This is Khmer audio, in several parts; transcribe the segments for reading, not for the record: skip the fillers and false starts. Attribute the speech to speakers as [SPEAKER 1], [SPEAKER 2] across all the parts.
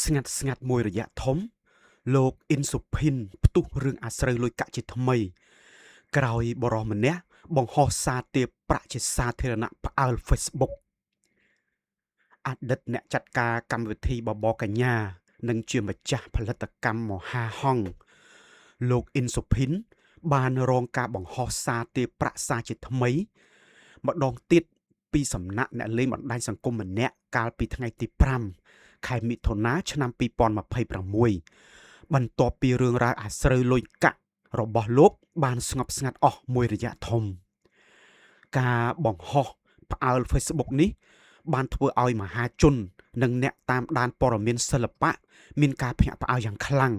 [SPEAKER 1] ស្ងាត់មួយរយៈធំលោកអ៊ីនស៊ូភីនផ្ទុះរឿងអាស្រូវលុយកាក់ជាថ្មីក្រោយបរិសម្នាក់បង្ហោះសារទារប្រាក់ជាសាធារណៈផ្អើល Facebook អតីតអ្នកចាត់ការកម្មវិធីបបរកញ្ញានិងជាម្ចាស់ផលិតកម្មមហាហង្សលោកអ៊ីនស៊ូភីនបានរងការបង្ហោះសារទារប្រាក់សារជាថ្មីម្ដងទៀតពីសំណាក់អ្នកលេងបណ្ដាញសង្គមម្នាក់កាលពីថ្ងៃទី5 ខែមិថុនាឆ្នាំ2026បន្ទាប់ពីរឿងរ៉ាវអាស្រូវលុយកាក់របស់លោកបានស្ងប់ស្ងាត់អស់មួយរយៈធំការបង្ហោះផ្អើល Facebook នេះបានធ្វើឲ្យមហាជននិងអ្នកតាមដានព័ត៌មានសិល្បៈមានការភ្ញាក់ផ្អើលយ៉ាងខ្លាំង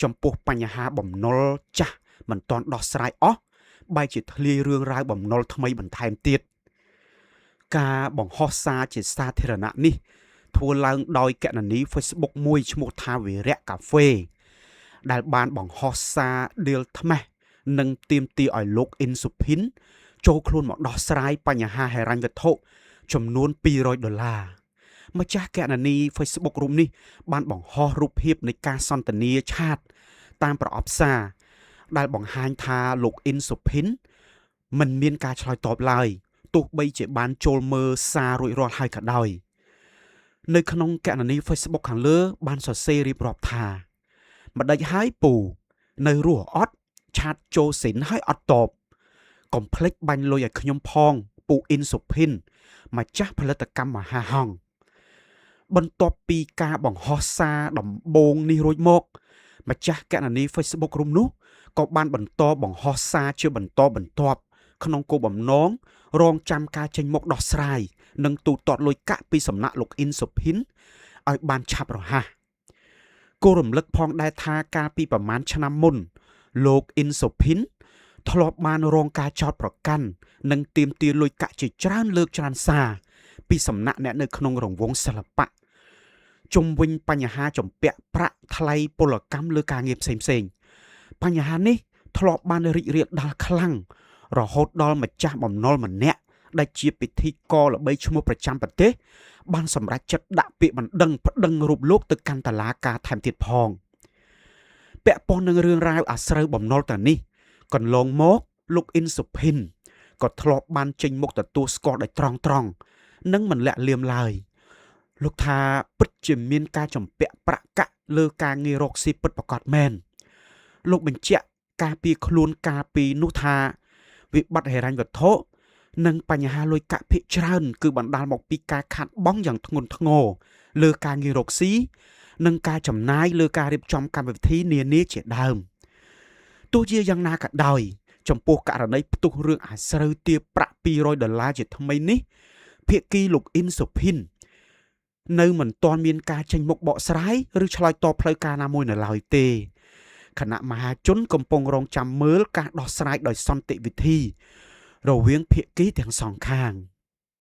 [SPEAKER 1] ចំពោះបញ្ហាបំណុលចាស់មិនទាន់ដោះស្រាយអស់បែរជាធ្លាយរឿងរ៉ាវបំណុលថ្មីបន្ថែមទៀតការបង្ហោះសារជាសាធារណៈនេះធ្វើឡើងដោយគណនី Facebook មួយឈ្មោះថាវីរៈកាហ្វេដែលបានបង្ហោះសារដៀលថ្មេះនិងទាមទារឲ្យលោកអ៊ីនស៊ូភីនចូលខ្លួនមកដោះស្រាយបញ្ហាហិរញ្ញវត្ថុចំនួន$200ម្ចាស់គណនី Facebook រូបនេះបានបង្ហោះរូបភាពនៃការសន្ទនាឆាតតាមប្រអប់សារដែលបង្ហាញថាលោកអ៊ីនស៊ូភីនមិនមានការឆ្លើយតបឡើយទោះបីជាបានចូលមើលសាររួចរាល់ហើយក៏ដោយនៅក្នុងគណនី Facebook ខាងលើបានសរសេររៀបរាប់ថាម្ដេចហើយពូនៅរស់អត់ឆាតចូលសិនហើយអត់តបកុំភ្លេចបាញ់លុយឲ្យខ្ញុំផងពូអ៊ីនស៊ូភីនម្ចាស់ផលិតកម្មមហាហង្សបន្ទាប់ពីការបង្ហោះសារដំបូងនេះរួចមកម្ចាស់គណនី Facebook រូបនោះក៏បានបន្តបង្ហោះសារជាបន្តបន្ទាប់ក្នុងគោលបំណងរងចាំការចេញមុខដោះស្រាយនិងទូទាត់លុយកាក់ពីសំណាក់លោកអ៊ីនស៊ូភីនឲ្យបានឆាប់រហ័សគោរំលឹកផងដែរថាកាលពីប្រមាណឆ្នាំមុនលោកអ៊ីនស៊ូភីនធ្លាប់បានរងការចោទប្រកាន់និងទាមទារលុយកាក់ជាច្រើនលើកច្រើនសារពីសំណាក់អ្នកនៅក្នុងរង្វង់សិល្បៈជុំវិញបញ្ហាជំពាក់ប្រាក់ថ្លៃពលកម្មលើការងារផ្សេងៗបញ្ហានេះធ្លាប់បានរីករាលដាលខ្លាំងរហូតដល់ម្ចាស់បំណុលម្នាក់ដែលជាពិធីករល្បីឈ្មោះប្រចាំប្រទេសបានសម្រេចចិត្តដាក់ពាក្យបណ្ដឹងរូបលោកទៅកាន់តុលាការថែមទៀតផងពាក់ព័ន្ធនឹងរឿងរ៉ាវអាស្រូវបំណុលទាំងនេះកន្លងមកលោកអ៊ីនស៊ូភីនក៏ធ្លាប់បានចេញមុខទទួលស្គាល់ដោយត្រង់និងមិនលាក់លៀមឡើយលោកថាពិតជាមានការជំពាក់ប្រាក់កាក់លើការងាររកស៊ីពិតប្រាកដមែនលោកបញ្ជាក់ការពារខ្លួនការពីនោះថាវិបត្តិហិរញ្ញវត្ថុនិងបញ្ហាលុយកាក់ភាគច្រើនគឺបណ្ដាលមកពីការខាតបង់យ៉ាងធ្ងន់ធ្ងរលើការងាររកស៊ីនិងការចំណាយលើការរៀបចំកម្មវិធីនានាជាដើមទោះជាយ៉ាងណាក៏ដោយចំពោះករណីផ្ទុះរឿងអាស្រូវទារប្រាក់$200ជាថ្មីនេះភាគីលោកអ៊ីនស៊ូភីននៅមិនទាន់មានការចេញមុខបកស្រាយឬឆ្លើយតបផ្លូវការណាមួយនៅឡើយទេគណៈមហាជនកំពុងរងចាំមើលការដោះស្រាយដោយសន្តិវិធីរវាងភាគីទាំងសងខាង